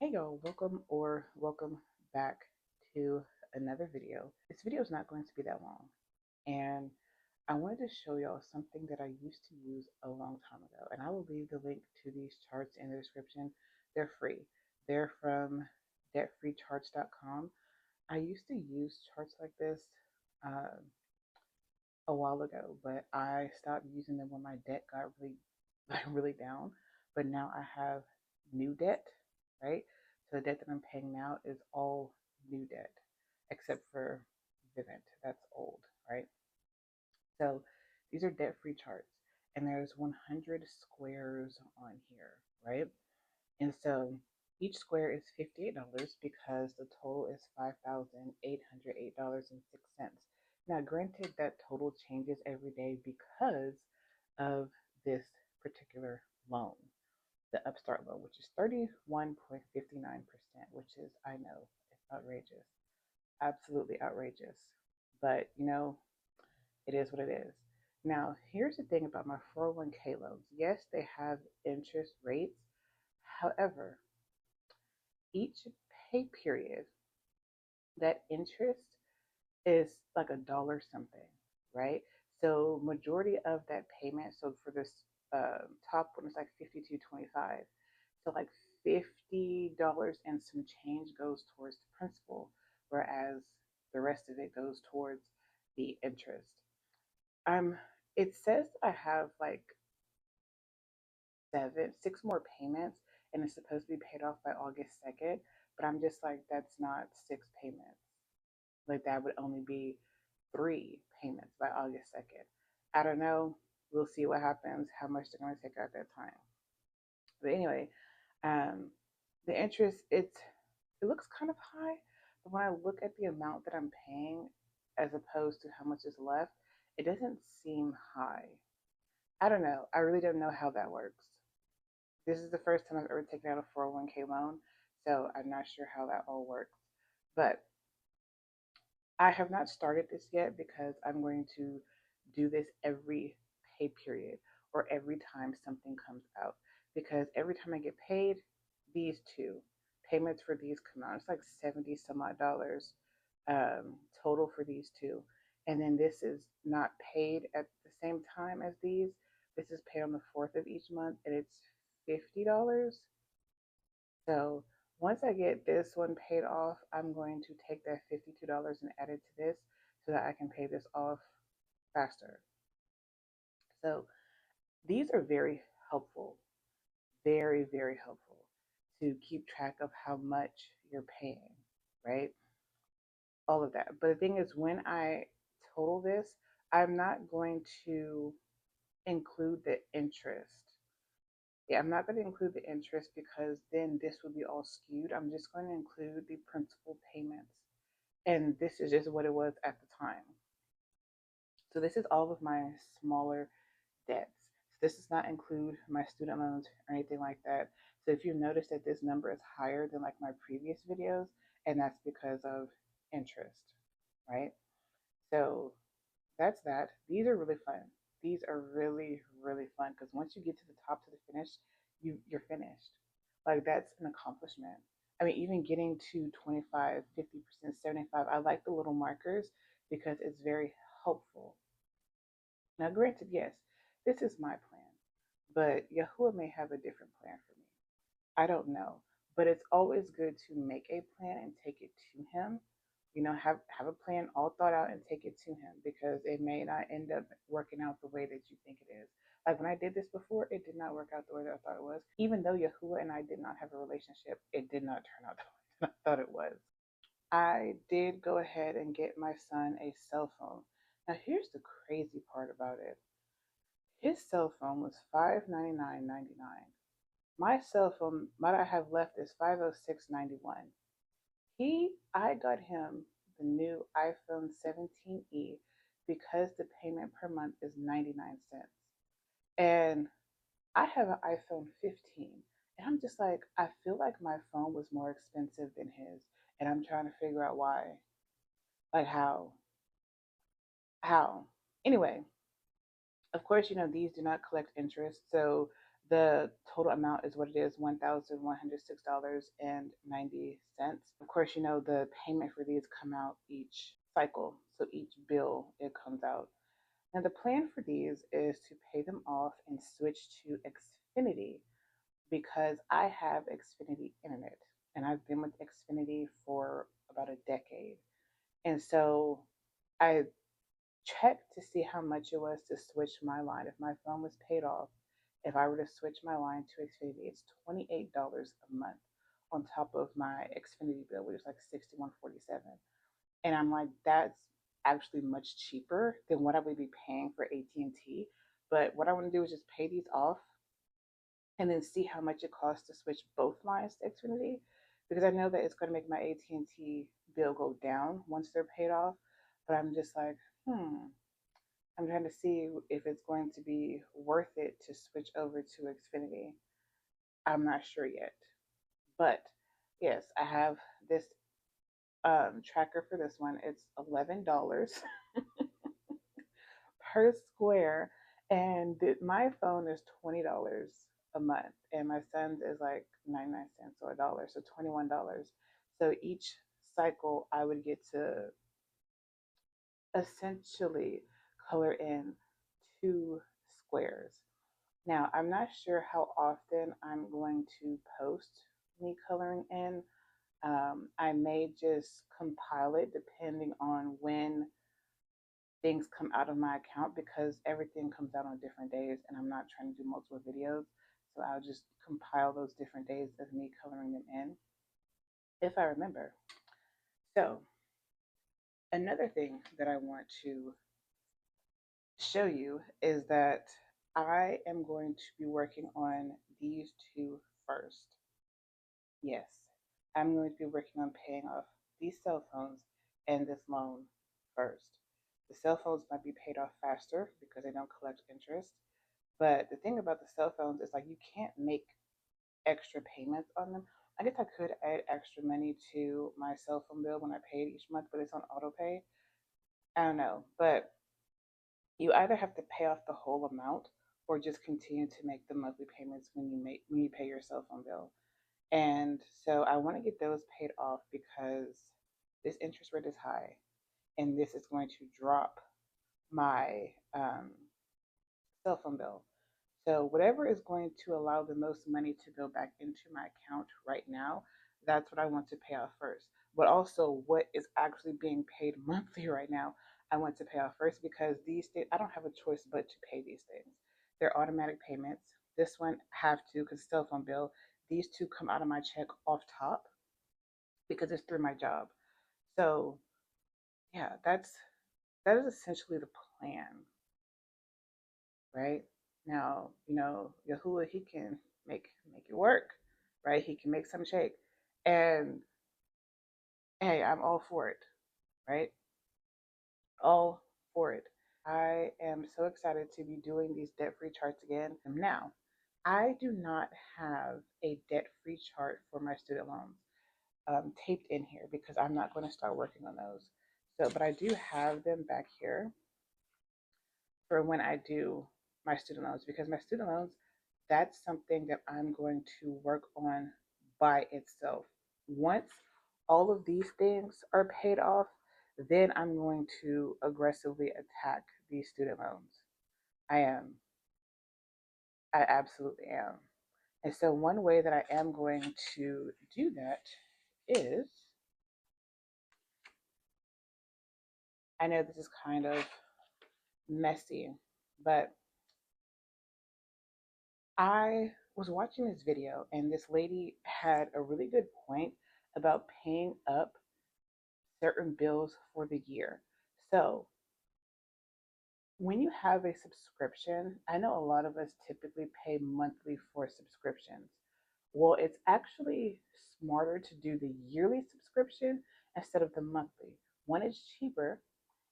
Hey y'all, welcome back to another video. This video is not going to be that long, and I wanted to show y'all something that I used to use a long time ago, and I will leave the link to these charts in the description. They're free. They're from debtfreecharts.com. I used to use charts like this uh, a while ago, but I stopped using them when my debt got really, really down. But now I have new debt, right? So the debt that I'm paying now is all new debt, except for Vivint. That's old, right? So these are debt-free charts, and there's 100 squares on here, right? And so each square is $58 because the total is $5,808.06. Now, granted, that total changes every day because of this particular loan, the Upstart loan, which is 31.59%, which is, I know, it's outrageous, absolutely outrageous. But, it is what it is. Now, here's the thing about my 401k loans. Yes, they have interest rates. However, each pay period, that interest is like a dollar something, right? So majority of that payment, so for this top one is like 52.25. So like $50 and some change goes towards the principal, whereas the rest of it goes towards the interest. Um, it says I have like six more payments, and it's supposed to be paid off by August 2nd. But I'm just like, that's not six payments. Like that would only be three payments by August 2nd. I don't know. We'll see what happens, how much they're going to take out that time. But anyway, um, the interest, it looks kind of high, but when I look at the amount that I'm paying as opposed to how much is left, it doesn't seem high. I don't know. I really don't know how that works. This is the first time I've ever taken out a 401k loan, so I'm not sure how that all works. But I have not started this yet because I'm going to do this every pay period or every time something comes out. Because every time I get paid, these two payments for these come out. It's like 70 some odd dollars total for these two. And then this is not paid at the same time as these. This is paid on the 4th of each month and it's $50. So once I get this one paid off, I'm going to take that $52 and add it to this so that I can pay this off faster. So these are very helpful, very, very helpful to keep track of how much you're paying, right? All of that. But the thing is, when I total this, I'm not going to include the interest. Yeah, I'm not going to include the interest because then this would be all skewed. I'm just going to include the principal payments. And this is just what it was at the time. So this is all of my smaller debts. So this does not include my student loans or anything like that. So if you notice that this number is higher than like my previous videos, and that's because of interest, right? So that's that. These are really fun. These are really, really fun because once you get to the top to the finish, you're finished. Like that's an accomplishment. I mean, even getting to 25, 50%, 75, I like the little markers because it's very helpful. Now, granted, yes, this is my plan, but Yahuwah may have a different plan for me. I don't know, but it's always good to make a plan and take it to him. Have a plan all thought out and take it to him because it may not end up working out the way that you think it is. Like when I did this before, it did not work out the way that I thought it was. Even though Yahuwah and I did not have a relationship, it did not turn out the way that I thought it was. I did go ahead and get my son a cell phone. Now here's the crazy part about it. His cell phone was $599.99. My cell phone, what I have left is $506.91. I got him the new iPhone 17e because the payment per month is 99 cents. And I have an iPhone 15. And I'm just like, I feel like my phone was more expensive than his. And I'm trying to figure out why. Like how? How? Anyway, of course, these do not collect interest. So The total amount is what it is, $1,106.90. Of course, the payment for these come out each cycle. So each bill it comes out. Now the plan for these is to pay them off and switch to Xfinity because I have Xfinity Internet and I've been with Xfinity for about a decade. And so I checked to see how much it was to switch my line. If my phone was paid off, if I were to switch my line to Xfinity, it's $28 a month on top of my Xfinity bill, which is like $61.47. And I'm like, that's actually much cheaper than what I would be paying for AT&T. But what I want to do is just pay these off and then see how much it costs to switch both lines to Xfinity, because I know that it's going to make my AT&T bill go down once they're paid off. But I'm just like, I'm trying to see if it's going to be worth it to switch over to Xfinity. I'm not sure yet. But yes, I have this tracker for this one. It's $11 per square, and my phone is $20 a month, and my son's is like 99 cents or $1, so $21. So each cycle, I would get to essentially color in 2 squares. Now, I'm not sure how often I'm going to post me coloring in. I may just compile it depending on when things come out of my account, because everything comes out on different days and I'm not trying to do multiple videos. So I'll just compile those different days of me coloring them in if I remember. So another thing that I want to show you is that I am going to be working on these two first. Yes, I'm going to be working on paying off these cell phones and this loan first. The cell phones might be paid off faster because they don't collect interest. But the thing about the cell phones is like you can't make extra payments on them. I guess I could add extra money to my cell phone bill when I pay it each month, but it's on auto pay. I don't know. But you either have to pay off the whole amount or just continue to make the monthly payments when you pay your cell phone bill. And so I want to get those paid off because this interest rate is high, and this is going to drop my cell phone bill. So whatever is going to allow the most money to go back into my account right now, that's what I want to pay off first. But also what is actually being paid monthly right now, I want to pay off first, because these things, I don't have a choice but to pay these things. They're automatic payments. This one I have to because cell phone bill. These two come out of my check off top because it's through my job. So yeah, that is essentially the plan, right? Now, Yahuwah, he can make it work, right? He can make some shake. And hey, I'm all for it, right? All for it. I am so excited to be doing these debt-free charts again. Now, I do not have a debt-free chart for my student loans taped in here because I'm not going to start working on those. So, but I do have them back here for when I do my student loans, because my student loans, that's something that I'm going to work on by itself. Once all of these things are paid off, then I'm going to aggressively attack these student loans. I am. I absolutely am. And so, one way that I am going to do that is, I know this is kind of messy, but I was watching this video and this lady had a really good point about paying up certain bills for the year. So, when you have a subscription, I know a lot of us typically pay monthly for subscriptions. Well, it's actually smarter to do the yearly subscription instead of the monthly. One, it's cheaper,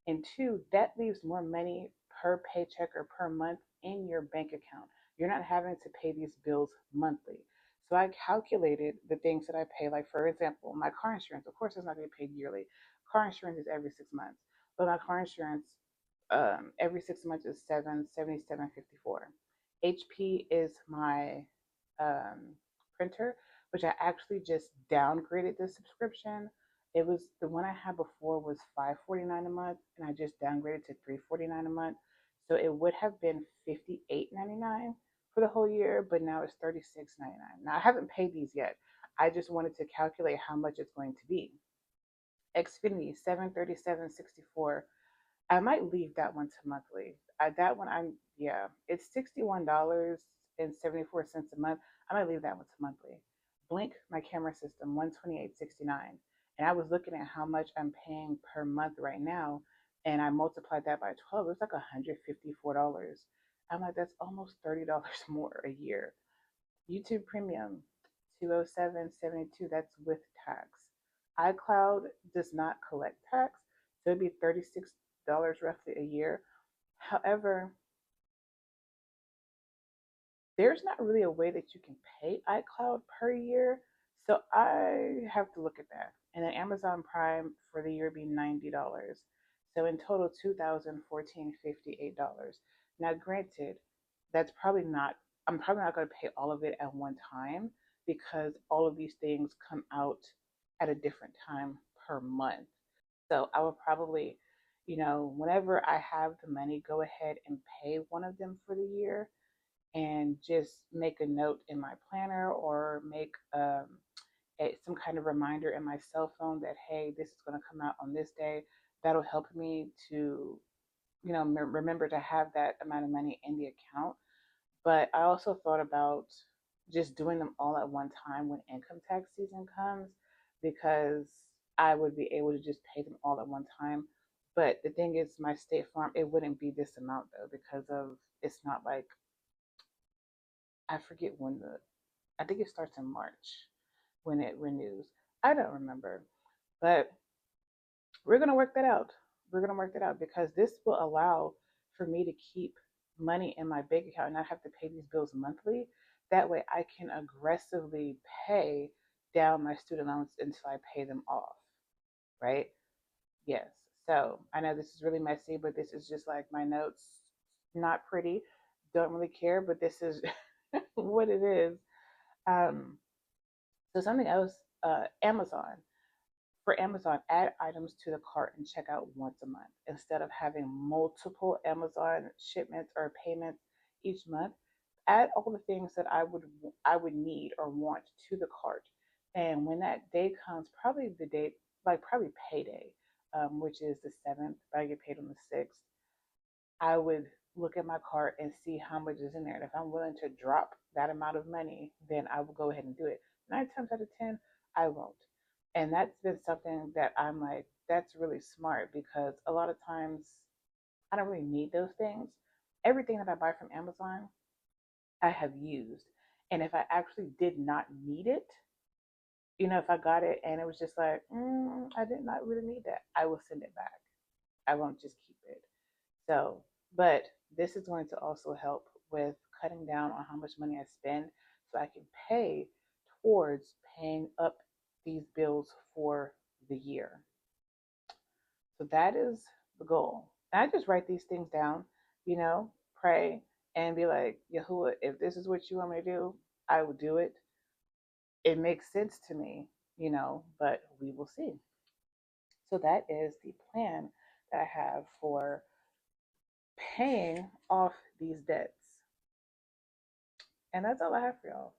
and two, that leaves more money per paycheck or per month in your bank account. You're not having to pay these bills monthly. So I calculated the things that I pay. Like, for example, my car insurance, of course, it's not going to be paid yearly. Car insurance is every 6 months. But my car insurance every 6 months is $777.54. HP is my printer, which I actually just downgraded the subscription. It was the one I had before was $5.49 a month, and I just downgraded to $3.49 a month. So it would have been $58.99 for the whole year, but now it's $36.99. Now I haven't paid these yet. I just wanted to calculate how much it's going to be. Xfinity 737.64. I might leave that one to monthly. That one, yeah, it's $61.74 a month. I might leave that one to monthly. Blink, my camera system, 128.69, and I was looking at how much I'm paying per month right now, and I multiplied that by 12. It was like $154. I'm like, that's almost $30 more a year. YouTube Premium, 207.72. That's with tax. iCloud does not collect tax, so it'd be $36 roughly a year. However, there's not really a way that you can pay iCloud per year, so I have to look at that. And then Amazon Prime for the year would be $90. So in total, $2,014.58. Now, granted, that's probably not. I'm probably not going to pay all of it at one time because all of these things come out at a different time per month. So I would probably, whenever I have the money, go ahead and pay one of them for the year and just make a note in my planner or make some kind of reminder in my cell phone that, hey, this is going to come out on this day. That'll help me to, remember to have that amount of money in the account. But I also thought about just doing them all at one time when income tax season comes because I would be able to just pay them all at one time. But the thing is, my State Farm, it wouldn't be this amount though because of it's not like I forget when I think it starts in March when it renews. I don't remember, but we're going to work that out. We're going to work that out because this will allow for me to keep money in my bank account and not have to pay these bills monthly. That way I can aggressively pay down my student loans until I pay them off, right? Yes. So I know this is really messy, but this is just like my notes. Not pretty. Don't really care, but this is what it is. Um, so something else, Amazon. For Amazon, add items to the cart and check out once a month instead of having multiple Amazon shipments or payments each month. Add all the things that I would need or want to the cart, and when that day comes, probably the date like probably payday, which is the 7th, but I get paid on the 6th. I would look at my cart and see how much is in there. And if I'm willing to drop that amount of money, then I will go ahead and do it. 9 times out of 10, I won't. And that's been something that I'm like, that's really smart because a lot of times I don't really need those things. Everything that I buy from Amazon, I have used. And if I actually did not need it, if I got it and it was just like, I did not really need that, I will send it back. I won't just keep it. So, but this is going to also help with cutting down on how much money I spend so I can pay towards paying up these bills for the year. So that is the goal. And I just write these things down, pray and be like, Yahuwah, if this is what you want me to do, I will do it. It makes sense to me, but we will see. So that is the plan that I have for paying off these debts. And that's all I have for y'all.